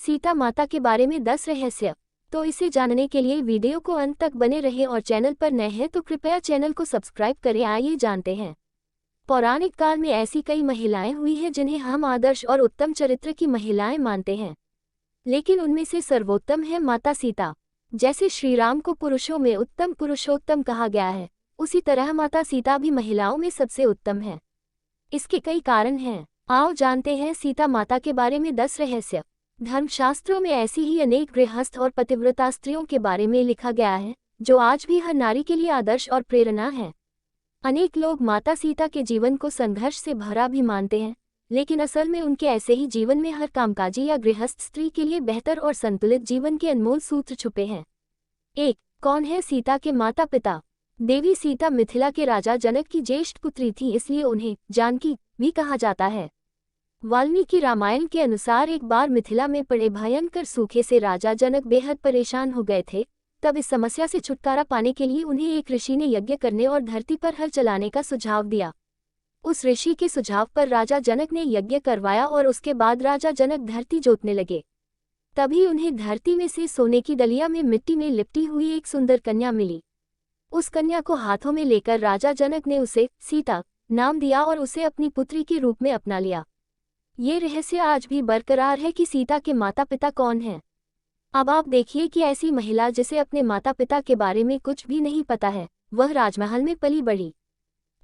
सीता माता के बारे में 10 रहस्य। तो इसे जानने के लिए वीडियो को अंत तक बने रहें और चैनल पर नए हैं तो कृपया चैनल को सब्सक्राइब करें। आइए जानते हैं। पौराणिक काल में ऐसी कई महिलाएं हुई हैं जिन्हें हम आदर्श और उत्तम चरित्र की महिलाएं मानते हैं, लेकिन उनमें से सर्वोत्तम है माता सीता। जैसे श्री राम को पुरुषों में उत्तम पुरुषोत्तम कहा गया है, उसी तरह माता सीता भी महिलाओं में सबसे उत्तम है। इसके कई कारण हैं। आओ जानते हैं सीता माता के बारे में 10 रहस्य। धर्मशास्त्रों में ऐसी ही अनेक गृहस्थ और पतिव्रता स्त्रियों के बारे में लिखा गया है, जो आज भी हर नारी के लिए आदर्श और प्रेरणा है। अनेक लोग माता सीता के जीवन को संघर्ष से भरा भी मानते हैं, लेकिन असल में उनके ऐसे ही जीवन में हर कामकाजी या गृहस्थ स्त्री के लिए बेहतर और संतुलित जीवन के अनमोल सूत्र छुपे हैं। 1. कौन है सीता के माता पिता? देवी सीता मिथिला के राजा जनक की ज्येष्ठ पुत्री थी, इसलिए उन्हें जानकी भी कहा जाता है। वाल्मीकि रामायण के अनुसार एक बार मिथिला में पड़े भयंकर सूखे से राजा जनक बेहद परेशान हो गए थे। तब इस समस्या से छुटकारा पाने के लिए उन्हें एक ऋषि ने यज्ञ करने और धरती पर हल चलाने का सुझाव दिया। उस ऋषि के सुझाव पर राजा जनक ने यज्ञ करवाया और उसके बाद राजा जनक धरती जोतने लगे। तभी उन्हें धरती में से सोने की डलिया में मिट्टी में लिपटी हुई एक सुंदर कन्या मिली। उस कन्या को हाथों में लेकर राजा जनक ने उसे सीता नाम दिया और उसे अपनी पुत्री के रूप में अपना लिया। ये रहस्य आज भी बरकरार है कि सीता के माता पिता कौन हैं। अब आप देखिए कि ऐसी महिला जिसे अपने माता पिता के बारे में कुछ भी नहीं पता है, वह राजमहल में पली बड़ी।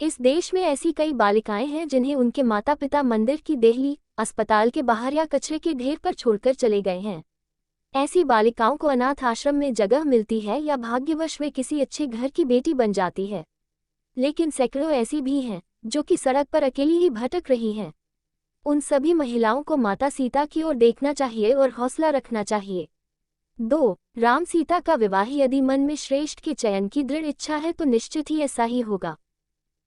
इस देश में ऐसी कई बालिकाएं हैं जिन्हें उनके माता पिता मंदिर की देहली, अस्पताल के बाहर या कचरे के ढेर पर छोड़कर चले गए हैं। ऐसी बालिकाओं को अनाथ आश्रम में जगह मिलती है या भाग्यवश वे किसी अच्छे घर की बेटी बन जाती है। लेकिन सैकड़ों ऐसी भी हैं जो कि सड़क पर अकेली ही भटक रही हैं। उन सभी महिलाओं को माता सीता की ओर देखना चाहिए और हौसला रखना चाहिए। 2. राम सीता का विवाह। यदि मन में श्रेष्ठ के चयन की दृढ़ इच्छा है तो निश्चित ही ऐसा ही होगा।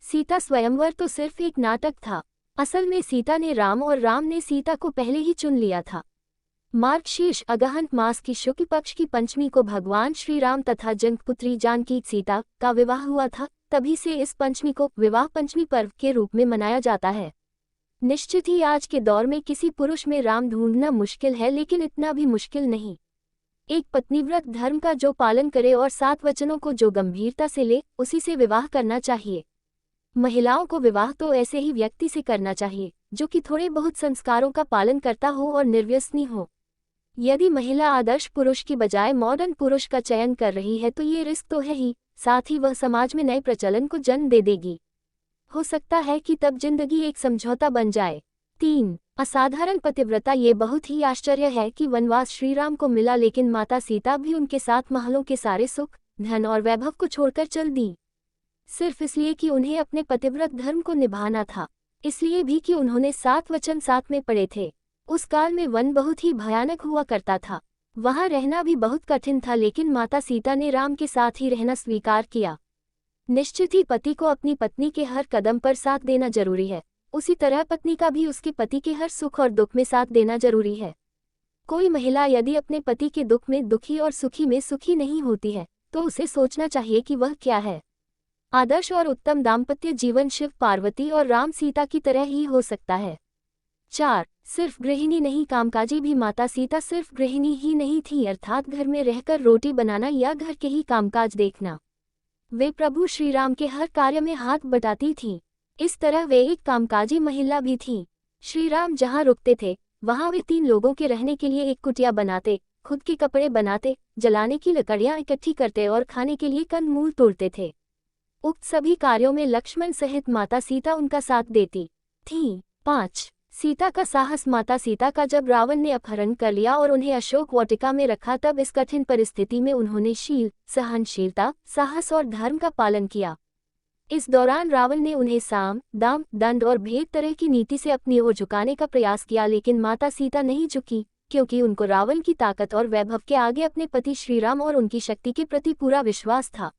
सीता स्वयंवर तो सिर्फ एक नाटक था। असल में सीता ने राम और राम ने सीता को पहले ही चुन लिया था। मार्गशीर्ष अगहन मास की शुक्ल पक्ष की पंचमी को भगवान श्री राम तथा जनकपुत्री जानकी सीता का विवाह हुआ था। तभी से इस पंचमी को विवाह पंचमी पर्व के रूप में मनाया जाता है। निश्चित ही आज के दौर में किसी पुरुष में राम ढूंढना मुश्किल है, लेकिन इतना भी मुश्किल नहीं। एक पत्नीव्रत धर्म का जो पालन करे और 7 वचनों को जो गंभीरता से ले, उसी से विवाह करना चाहिए। महिलाओं को विवाह तो ऐसे ही व्यक्ति से करना चाहिए जो कि थोड़े बहुत संस्कारों का पालन करता हो और निर्व्यसनी हो। यदि महिला आदर्श पुरुष की बजाय मॉडर्न पुरुष का चयन कर रही है तो ये रिस्क तो है ही, साथ ही वह समाज में नए प्रचलन को जन्म दे देगी। हो सकता है कि तब जिंदगी एक समझौता बन जाए। 3. असाधारण पतिव्रता। ये बहुत ही आश्चर्य है कि वनवास श्री राम को मिला, लेकिन माता सीता भी उनके साथ महलों के सारे सुख, धन और वैभव को छोड़कर चल दी, सिर्फ इसलिए कि उन्हें अपने पतिव्रत धर्म को निभाना था। इसलिए भी कि उन्होंने 7 वचन साथ में पढ़े थे। उस काल में वन बहुत ही भयानक हुआ करता था, वहां रहना भी बहुत कठिन था, लेकिन माता सीता ने राम के साथ ही रहना स्वीकार किया। निश्चित ही पति को अपनी पत्नी के हर कदम पर साथ देना जरूरी है, उसी तरह पत्नी का भी उसके पति के हर सुख और दुख में साथ देना जरूरी है। कोई महिला यदि अपने पति के दुख में दुखी और सुखी में सुखी नहीं होती है तो उसे सोचना चाहिए कि वह क्या है। आदर्श और उत्तम दाम्पत्य जीवन शिव पार्वती और राम सीता की तरह ही हो सकता है। 4. सिर्फ गृहिणी नहीं, कामकाजी भी। माता सीता सिर्फ गृहिणी ही नहीं थी, अर्थात घर में रहकर रोटी बनाना या घर के ही कामकाज देखना। वे प्रभु श्री राम के हर कार्य में हाथ बटाती थीं। इस तरह वे एक कामकाजी महिला भी थीं। श्री राम जहाँ रुकते थे वहाँ वे 3 लोगों के रहने के लिए एक कुटिया बनाते, खुद के कपड़े बनाते, जलाने की लकड़ियाँ इकट्ठी करते और खाने के लिए कंदमूल तोड़ते थे। उक्त सभी कार्यों में लक्ष्मण सहित माता सीता उनका साथ देती थीं। 5. सीता का साहस। माता सीता का जब रावण ने अपहरण कर लिया और उन्हें अशोक वाटिका में रखा, तब इस कठिन परिस्थिति में उन्होंने शील, सहनशीलता, साहस और धर्म का पालन किया। इस दौरान रावण ने उन्हें साम, दाम, दंड और भेद तरह की नीति से अपनी ओर झुकाने का प्रयास किया, लेकिन माता सीता नहीं झुकी, क्योंकि उनको रावण की ताकत और वैभव के आगे अपने पति श्रीराम और उनकी शक्ति के प्रति पूरा विश्वास था।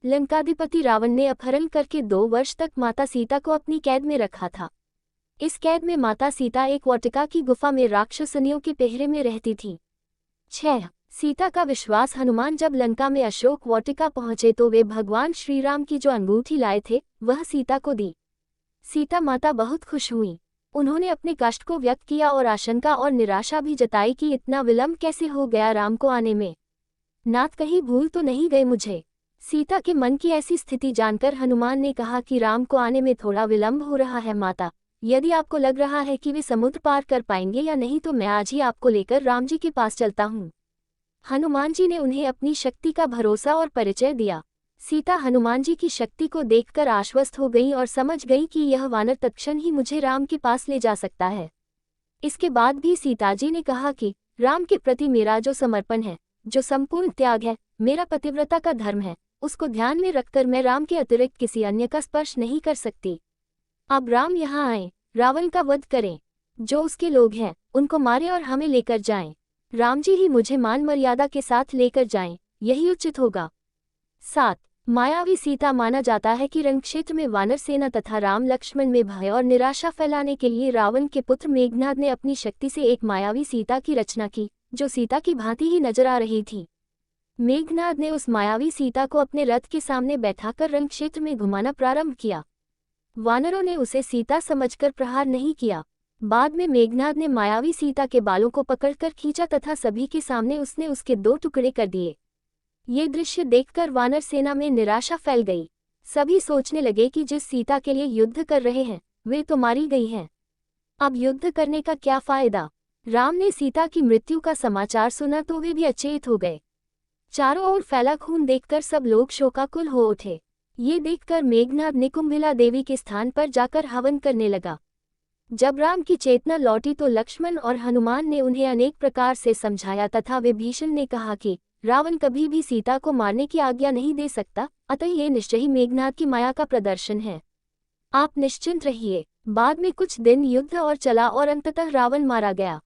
लंकाधिपति रावण ने अपहरण करके 2 वर्ष तक माता सीता को अपनी कैद में रखा था। इस कैद में माता सीता एक वाटिका की गुफा में राक्षसनियों के पहरे में रहती थी। 6. सीता का विश्वास। हनुमान जब लंका में अशोक वाटिका पहुंचे तो वे भगवान श्रीराम की जो अंगूठी लाए थे वह सीता को दी। सीता माता बहुत खुश हुई। उन्होंने अपने कष्ट को व्यक्त किया और आशंका और निराशा भी जताई कि इतना विलंब कैसे हो गया राम को आने में। नाथ कहीं भूल तो नहीं गए मुझे। सीता के मन की ऐसी स्थिति जानकर हनुमान ने कहा कि राम को आने में थोड़ा विलंब हो रहा है माता, यदि आपको लग रहा है कि वे समुद्र पार कर पाएंगे या नहीं तो मैं आज ही आपको लेकर राम जी के पास चलता हूँ। हनुमान जी ने उन्हें अपनी शक्ति का भरोसा और परिचय दिया। सीता हनुमान जी की शक्ति को देखकर आश्वस्त हो गई और समझ गई कि यह वानर तत्क्षण ही मुझे राम के पास ले जा सकता है। इसके बाद भी सीताजी ने कहा कि राम के प्रति मेरा जो समर्पण है, जो संपूर्ण त्याग है, मेरा पतिव्रता का धर्म है, उसको ध्यान में रखकर मैं राम के अतिरिक्त किसी अन्य का स्पर्श नहीं कर सकती। अब राम यहाँ आए, रावण का वध करें, जो उसके लोग हैं उनको मारे और हमें लेकर जाएं। राम जी ही मुझे मान मर्यादा के साथ लेकर जाएं, यही उचित होगा। 7. मायावी सीता। माना जाता है कि रणक्षेत्र में वानर सेना तथा राम लक्ष्मण में भय और निराशा फैलाने के लिए रावण के पुत्र मेघनाद ने अपनी शक्ति से एक मायावी सीता की रचना की, जो सीता की भांति ही नजर आ रही थी। मेघनाद ने उस मायावी सीता को अपने रथ के सामने बैठाकर रणक्षेत्र में घुमाना प्रारंभ किया। वानरों ने उसे सीता समझकर प्रहार नहीं किया। बाद में मेघनाद ने मायावी सीता के बालों को पकड़कर खींचा तथा सभी के सामने उसने उसके 2 टुकड़े कर दिए। ये दृश्य देखकर वानर सेना में निराशा फैल गई। सभी सोचने लगे कि जिस सीता के लिए युद्ध कर रहे हैं वे तो मारी गई हैं, अब युद्ध करने का क्या फायदा। राम ने सीता की मृत्यु का समाचार सुना तो वे भी अचेत हो गए। चारों ओर फैला खून देखकर सब लोग शोकाकुल हो उठे। ये देखकर मेघनाद ने कुंभिला देवी के स्थान पर जाकर हवन करने लगा। जब राम की चेतना लौटी तो लक्ष्मण और हनुमान ने उन्हें अनेक प्रकार से समझाया तथा विभीषण ने कहा कि रावण कभी भी सीता को मारने की आज्ञा नहीं दे सकता, अतः ये निश्चय ही मेघनाद की माया का प्रदर्शन है। आप निश्चिंत रहिए। बाद में कुछ दिन युद्ध और चला और अंततः रावण मारा गया।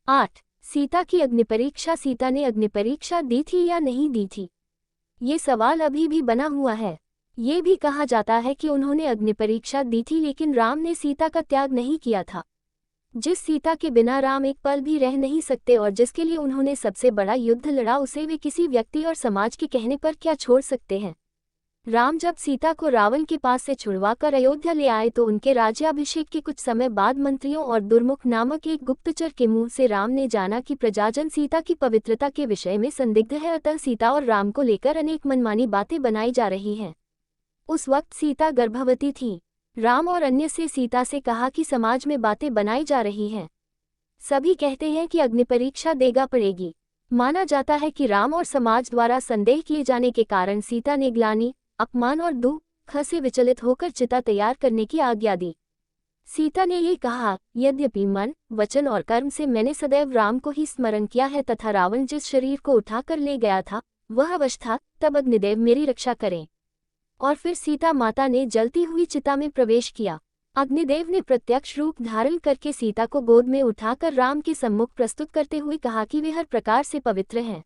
8. सीता की अग्निपरीक्षा। सीता ने अग्निपरीक्षा दी थी या नहीं दी थी, ये सवाल अभी भी बना हुआ है। ये भी कहा जाता है कि उन्होंने अग्निपरीक्षा दी थी लेकिन राम ने सीता का त्याग नहीं किया था। जिस सीता के बिना राम एक पल भी रह नहीं सकते और जिसके लिए उन्होंने सबसे बड़ा युद्ध लड़ा, उसे वे किसी व्यक्ति और समाज के कहने पर क्या छोड़ सकते हैं। राम जब सीता को रावण के पास से छुड़वाकर अयोध्या ले आए तो उनके राज्याभिषेक के कुछ समय बाद मंत्रियों और दुर्मुख नामक एक गुप्तचर के मुंह से राम ने जाना कि प्रजाजन सीता की पवित्रता के विषय में संदिग्ध है, अतः सीता और राम को लेकर अनेक मनमानी बातें बनाई जा रही हैं। उस वक्त सीता गर्भवती थी। राम और अन्य से सीता से कहा कि समाज में बातें बनाई जा रही हैं। सभी कहते हैं कि अग्निपरीक्षा देगा पड़ेगी। माना जाता है कि राम और समाज द्वारा संदेह किए जाने के कारण सीता ने ग्लानि, अपमान और दुख से विचलित होकर चिता तैयार करने की आज्ञा दी। सीता ने ये कहा, यद्यपि मन, वचन और कर्म से मैंने सदैव राम को ही स्मरण किया है तथा रावण जिस शरीर को उठाकर ले गया था वह अवश था, तब अग्निदेव मेरी रक्षा करें। और फिर सीता माता ने जलती हुई चिता में प्रवेश किया। अग्निदेव ने प्रत्यक्ष रूप धारण करके सीता को गोद में उठाकर राम के सम्मुख प्रस्तुत करते हुए कहा कि वे हर प्रकार से पवित्र हैं।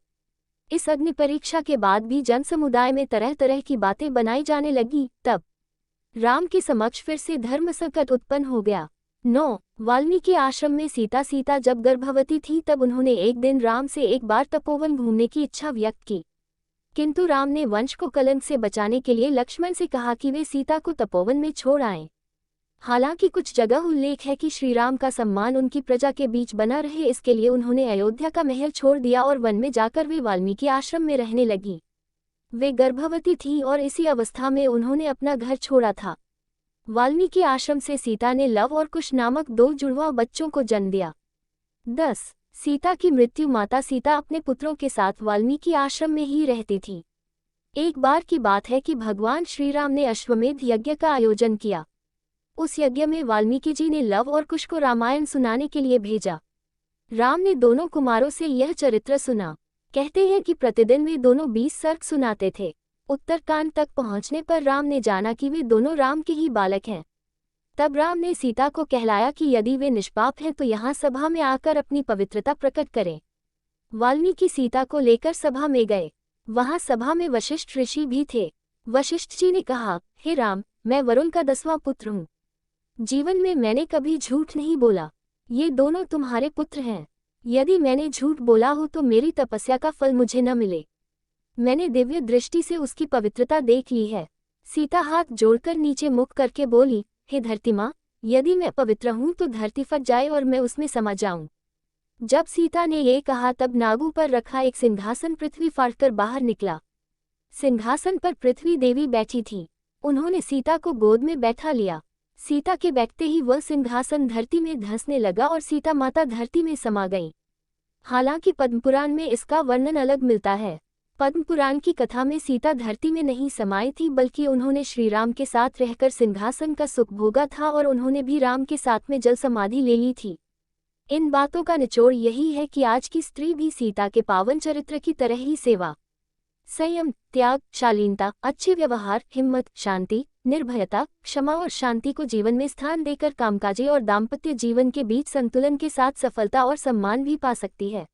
इस अग्नि परीक्षा के बाद भी जन समुदाय में तरह तरह की बातें बनाई जाने लगी। तब राम के समक्ष फिर से धर्म संकट उत्पन्न हो गया। 9. वाल्मीकि आश्रम में सीता जब गर्भवती थी तब उन्होंने एक दिन राम से एक बार तपोवन घूमने की इच्छा व्यक्त की, किंतु राम ने वंश को कलंक से बचाने के लिए लक्ष्मण से कहा कि वे सीता को तपोवन में छोड़ आएं। हालांकि कुछ जगह उल्लेख है कि श्रीराम का सम्मान उनकी प्रजा के बीच बना रहे, इसके लिए उन्होंने अयोध्या का महल छोड़ दिया और वन में जाकर वे वाल्मीकि आश्रम में रहने लगी। वे गर्भवती थी और इसी अवस्था में उन्होंने अपना घर छोड़ा था। वाल्मीकि आश्रम से सीता ने लव और कुश नामक 2 जुड़वा बच्चों को जन्म दिया। 10. सीता की मृत्यु। माता सीता अपने पुत्रों के साथ वाल्मीकि आश्रम में ही रहती थी। एक बार की बात है कि भगवान श्रीराम ने अश्वमेध यज्ञ का आयोजन किया। उस यज्ञ में वाल्मीकि जी ने लव और कुश को रामायण सुनाने के लिए भेजा। राम ने दोनों कुमारों से यह चरित्र सुना। कहते हैं कि प्रतिदिन वे दोनों 20 सर्ग सुनाते थे। उत्तरकांड तक पहुंचने पर राम ने जाना कि वे दोनों राम के ही बालक हैं। तब राम ने सीता को कहलाया कि यदि वे निष्पाप हैं तो यहाँ सभा में आकर अपनी पवित्रता प्रकट करें। वाल्मीकि सीता को लेकर सभा में गए। वहां सभा में वशिष्ठ ऋषि भी थे। वशिष्ठ जी ने कहा, हे राम, मैं वरुण का 10वां पुत्र हूँ। जीवन में मैंने कभी झूठ नहीं बोला। ये दोनों तुम्हारे पुत्र हैं। यदि मैंने झूठ बोला हो तो मेरी तपस्या का फल मुझे न मिले। मैंने दिव्य दृष्टि से उसकी पवित्रता देख ली है। सीता हाथ जोड़कर नीचे मुख करके बोली, हे धरती माँ, यदि मैं पवित्र हूँ तो धरती फट जाए और मैं उसमें समा जाऊं। जब सीता ने ये कहा तब नागू पर रखा एक सिंहासन पृथ्वी फाड़कर बाहर निकला। सिंहासन पर पृथ्वी देवी बैठी थी। उन्होंने सीता को गोद में बैठा लिया। सीता के बैठते ही वह सिंहासन धरती में धंसने लगा और सीता माता धरती में समा गईं। हालांकि पद्मपुराण में इसका वर्णन अलग मिलता है। पद्मपुराण की कथा में सीता धरती में नहीं समाई थी, बल्कि उन्होंने श्री राम के साथ रहकर सिंहासन का सुख भोगा था और उन्होंने भी राम के साथ में जल समाधि ले ली थी। इन बातों का निचोड़ यही है कि आज की स्त्री भी सीता के पावन चरित्र की तरह ही सेवा, संयम, त्याग, शालीनता, अच्छे व्यवहार, हिम्मत, शांति, निर्भयता, क्षमा और शांति को जीवन में स्थान देकर कामकाजी और दाम्पत्य जीवन के बीच संतुलन के साथ सफलता और सम्मान भी पा सकती है।